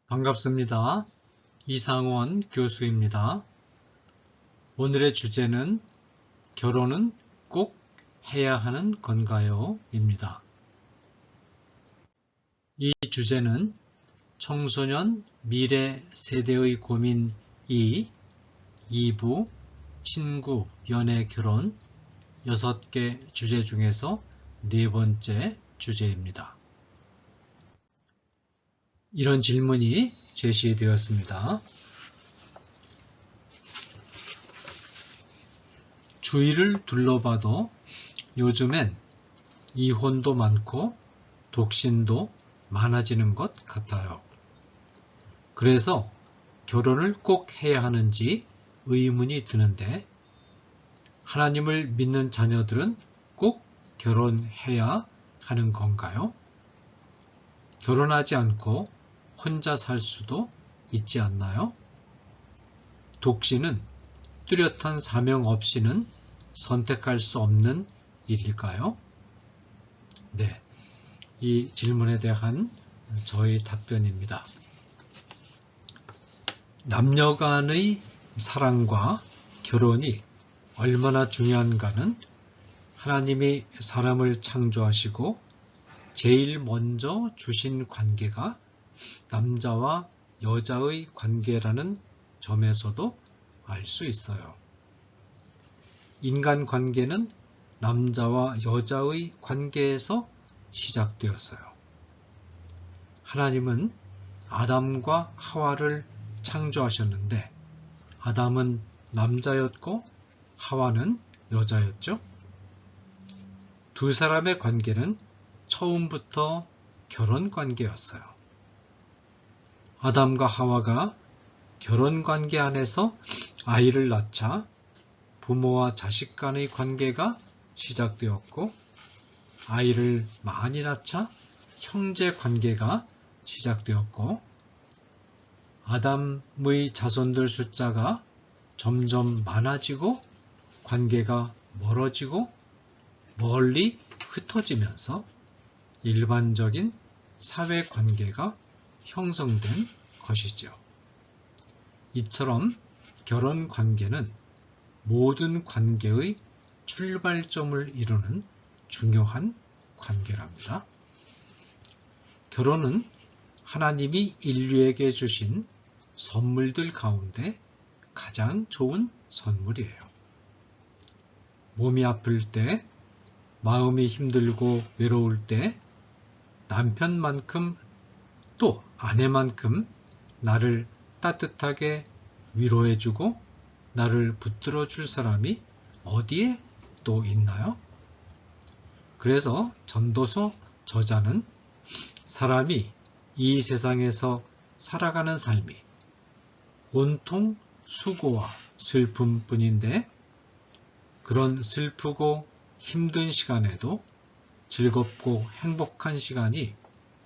반갑습니다. 이상원 교수입니다. 오늘의 주제는 결혼은 꼭 해야 하는 건가요? 입니다. 이 주제는 청소년 미래 세대의 고민 2부 친구, 연애, 결혼 6개 주제 중에서 4번째 주제입니다. 이런 질문이 제시되었습니다. 주위를 둘러봐도 요즘엔 이혼도 많고 독신도 많아지는 것 같아요. 그래서 결혼을 꼭 해야 하는지 의문이 드는데 하나님을 믿는 자녀들은 꼭 결혼해야 하는 건가요? 결혼하지 않고 혼자 살 수도 있지 않나요? 독신은 뚜렷한 사명 없이는 선택할 수 없는 일일까요? 네, 이 질문에 대한 저의 답변입니다. 남녀 간의 사랑과 결혼이 얼마나 중요한가는 하나님이 사람을 창조하시고 제일 먼저 주신 관계가 남자와 여자의 관계라는 점에서도 알 수 있어요. 인간관계는 남자와 여자의 관계에서 시작되었어요. 하나님은 아담과 하와를 창조하셨는데 아담은 남자였고 하와는 여자였죠. 두 사람의 관계는 처음부터 결혼관계였어요. 아담과 하와가 결혼관계 안에서 아이를 낳자 부모와 자식 간의 관계가 시작되었고 아이를 많이 낳자 형제 관계가 시작되었고 아담의 자손들 숫자가 점점 많아지고 관계가 멀어지고 멀리 흩어지면서 일반적인 사회관계가 형성된 것이죠. 이처럼 결혼관계는 모든 관계의 출발점을 이루는 중요한 관계랍니다. 결혼은 하나님이 인류에게 주신 선물들 가운데 가장 좋은 선물이에요. 몸이 아플 때, 마음이 힘들고 외로울 때 남편만큼 또 아내만큼 나를 따뜻하게 위로해주고 나를 붙들어줄 사람이 어디에 또 있나요? 그래서 전도서 저자는 사람이 이 세상에서 살아가는 삶이 온통 수고와 슬픔뿐인데 그런 슬프고 힘든 시간에도 즐겁고 행복한 시간이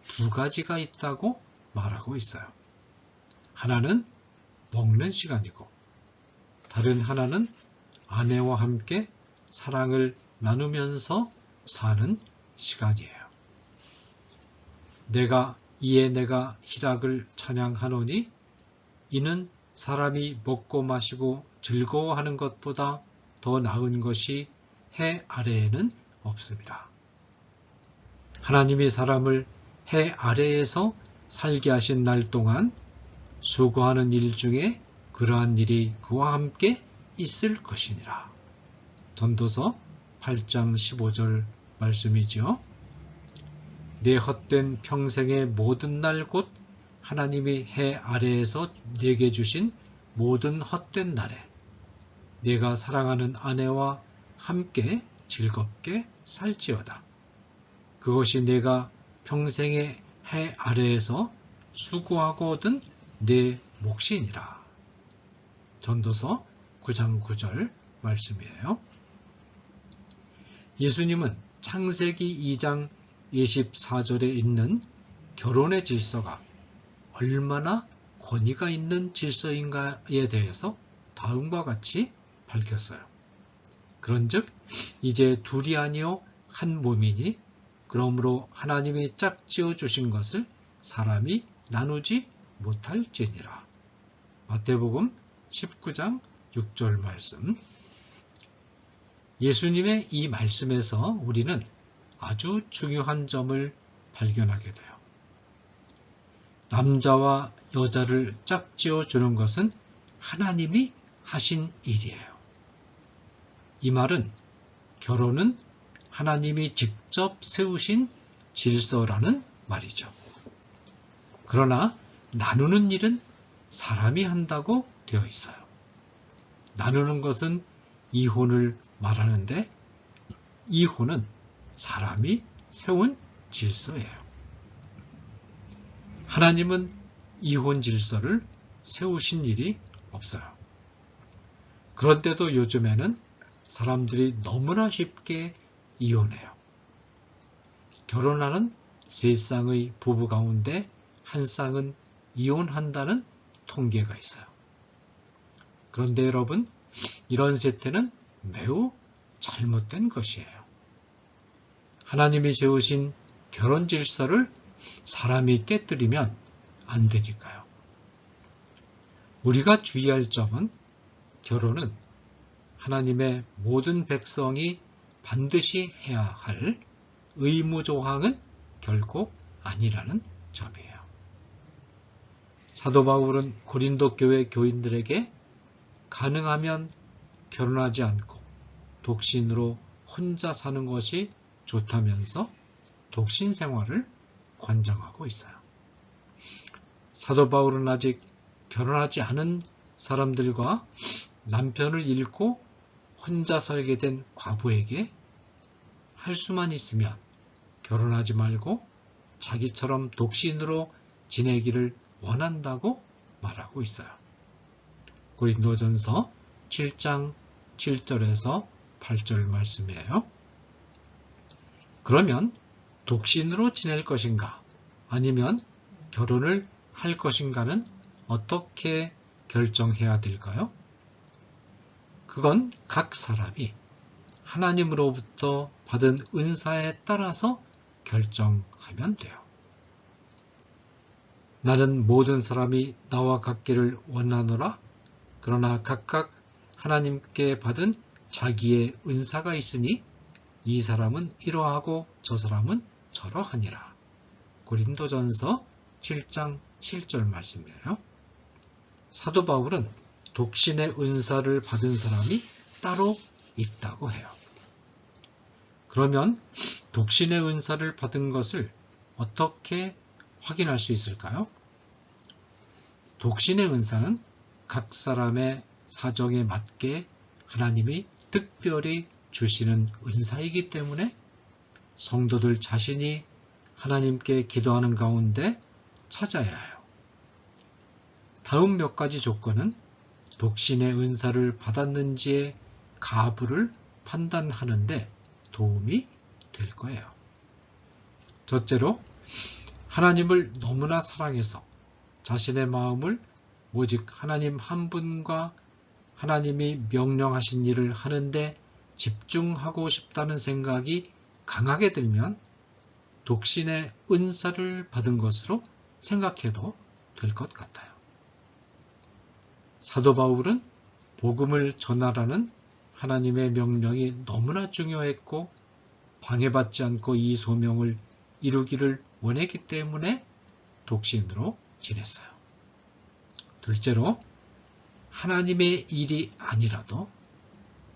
두 가지가 있다고 말하고 있어요. 하나는 먹는 시간이고 다른 하나는 아내와 함께 사랑을 나누면서 사는 시간이에요. 내가 이에 내가 희락을 찬양하노니 이는 사람이 먹고 마시고 즐거워하는 것보다 더 나은 것이 해 아래에는 없습니다. 하나님이 사람을 해 아래에서 살게 하신 날 동안 수고하는 일 중에 그러한 일이 그와 함께 있을 것이니라. 전도서 8장 15절 말씀이죠. 내 헛된 평생의 모든 날 곧 하나님이 해 아래에서 내게 주신 모든 헛된 날에 내가 사랑하는 아내와 함께 즐겁게 살지어다. 그것이 내가 평생의 해 아래에서 수고하고 얻은 내 몫이니라. 전도서 9장 9절 말씀이에요. 예수님은 창세기 2장 24절에 있는 결혼의 질서가 얼마나 권위가 있는 질서인가에 대해서 다음과 같이 밝혔어요. 그런즉 이제 둘이 아니요 한 몸이니 그러므로 하나님이 짝지어 주신 것을 사람이 나누지 못할지니라. 마태복음 19장 6절 말씀. 예수님의 이 말씀에서 우리는 아주 중요한 점을 발견하게 돼요. 남자와 여자를 짝지어 주는 것은 하나님이 하신 일이에요. 이 말은 결혼은 하나님이 직접 세우신 질서라는 말이죠. 그러나 나누는 일은 사람이 한다고 되어 있어요. 나누는 것은 이혼을 말하는데 이혼은 사람이 세운 질서예요. 하나님은 이혼 질서를 세우신 일이 없어요. 그런데도 요즘에는 사람들이 너무나 쉽게 이혼해요. 결혼하는 세 쌍의 부부 가운데 한 쌍은 이혼한다는 통계가 있어요. 그런데 여러분, 이런 세태는 매우 잘못된 것이에요. 하나님이 세우신 결혼 질서를 사람이 깨뜨리면 안 되니까요. 우리가 주의할 점은 결혼은 하나님의 모든 백성이 반드시 해야 할 의무조항은 결코 아니라는 점이에요. 사도 바울은 고린도 교회 교인들에게 가능하면 결혼하지 않고 독신으로 혼자 사는 것이 좋다면서 독신 생활을 권장하고 있어요. 사도 바울은 아직 결혼하지 않은 사람들과 남편을 잃고 혼자 살게 된 과부에게 할 수만 있으면 결혼하지 말고 자기처럼 독신으로 지내기를 원한다고 말하고 있어요. 고린도전서 7장 7절에서 8절 말씀이에요. 그러면 독신으로 지낼 것인가 아니면 결혼을 할 것인가는 어떻게 결정해야 될까요? 그건 각 사람이 하나님으로부터 받은 은사에 따라서 결정하면 돼요. 나는 모든 사람이 나와 같기를 원하노라. 그러나 각각 하나님께 받은 자기의 은사가 있으니 이 사람은 이러하고 저 사람은 저러하니라. 고린도전서 7장 7절 말씀이에요. 사도 바울은 독신의 은사를 받은 사람이 따로 있다고 해요. 그러면 독신의 은사를 받은 것을 어떻게 확인할 수 있을까요? 독신의 은사는 각 사람의 사정에 맞게 하나님이 특별히 주시는 은사이기 때문에 성도들 자신이 하나님께 기도하는 가운데 찾아야 해요. 다음 몇 가지 조건은 독신의 은사를 받았는지의 가부를 판단하는데 도움이 될 거예요. 첫째로, 하나님을 너무나 사랑해서 자신의 마음을 오직 하나님 한 분과 하나님이 명령하신 일을 하는데 집중하고 싶다는 생각이 강하게 들면 독신의 은사를 받은 것으로 생각해도 될 것 같아요. 사도 바울은 복음을 전하라는 하나님의 명령이 너무나 중요했고 방해받지 않고 이 소명을 이루기를 원했기 때문에 독신으로 지냈어요. 둘째로, 하나님의 일이 아니라도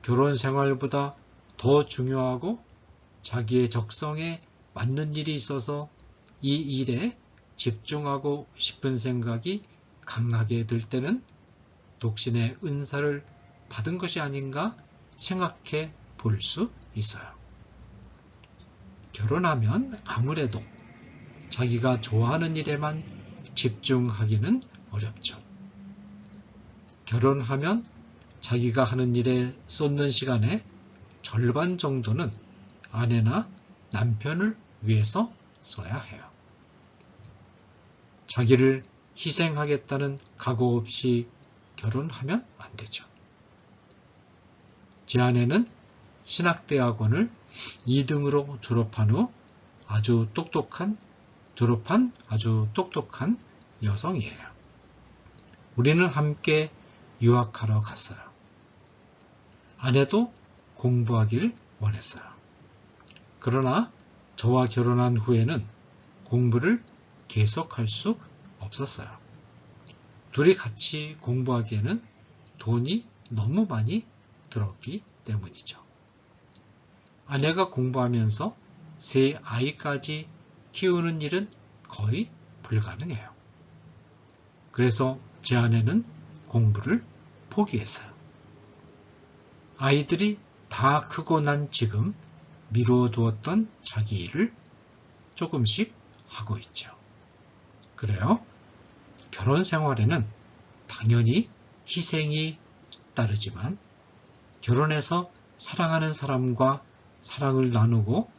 결혼 생활보다 더 중요하고 자기의 적성에 맞는 일이 있어서 이 일에 집중하고 싶은 생각이 강하게 들 때는 독신의 은사를 받은 것이 아닌가 생각해 볼 수 있어요. 결혼하면 아무래도 자기가 좋아하는 일에만 집중하기는 어렵죠. 결혼하면 자기가 하는 일에 쏟는 시간의 절반 정도는 아내나 남편을 위해서 써야 해요. 자기를 희생하겠다는 각오 없이 결혼하면 안 되죠. 제 아내는 신학대학원을 2등으로 졸업한 후 아주 똑똑한 여성이에요. 우리는 함께 유학하러 갔어요. 아내도 공부하길 원했어요. 그러나 저와 결혼한 후에는 공부를 계속할 수 없었어요. 둘이 같이 공부하기에는 돈이 너무 많이 들었기 때문이죠. 아내가 공부하면서 세 아이까지 키우는 일은 거의 불가능해요. 그래서 제 아내는 공부를 포기했어요. 아이들이 다 크고 난 지금 미루어 두었던 자기 일을 조금씩 하고 있죠. 그래요. 결혼 생활에는 당연히 희생이 따르지만 결혼해서 사랑하는 사람과 사랑을 나누고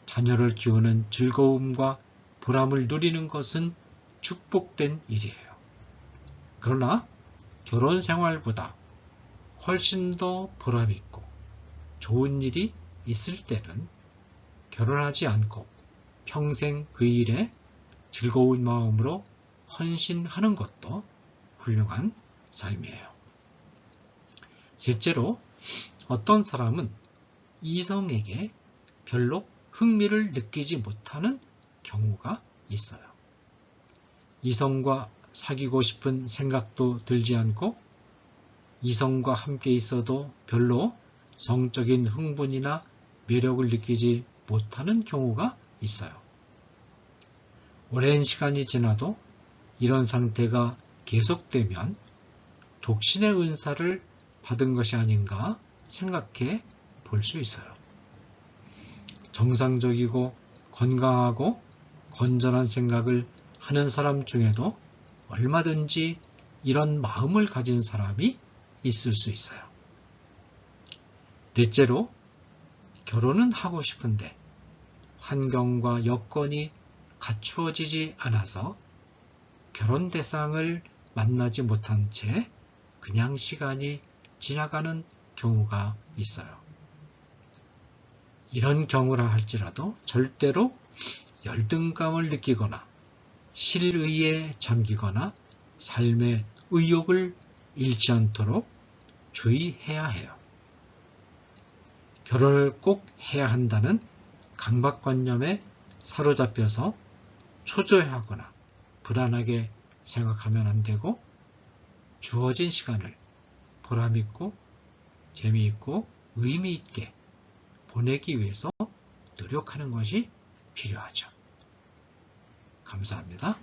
자녀를 키우는 즐거움과 보람을 누리는 것은 축복된 일이에요. 그러나 결혼 생활보다 훨씬 더 보람있고 좋은 일이 있을 때는 결혼하지 않고 평생 그 일에 즐거운 마음으로 헌신하는 것도 훌륭한 삶이에요. 셋째로, 어떤 사람은 이성에게 별로 흥미를 느끼지 못하는 경우가 있어요. 이성과 사귀고 싶은 생각도 들지 않고 이성과 함께 있어도 별로 성적인 흥분이나 매력을 느끼지 못하는 경우가 있어요. 오랜 시간이 지나도 이런 상태가 계속되면 독신의 은사를 받은 것이 아닌가 생각해 볼 수 있어요. 정상적이고 건강하고 건전한 생각을 하는 사람 중에도 얼마든지 이런 마음을 가진 사람이 있을 수 있어요. 넷째로, 결혼은 하고 싶은데 환경과 여건이 갖추어지지 않아서 결혼 대상을 만나지 못한 채 그냥 시간이 지나가는 경우가 있어요. 이런 경우라 할지라도 절대로 열등감을 느끼거나 실의에 잠기거나 삶의 의욕을 잃지 않도록 주의해야 해요. 결혼을 꼭 해야 한다는 강박관념에 사로잡혀서 초조해하거나 불안하게 생각하면 안 되고 주어진 시간을 보람있고 재미있고 의미있게 보내기 위해서 노력하는 것이 필요하죠. 감사합니다.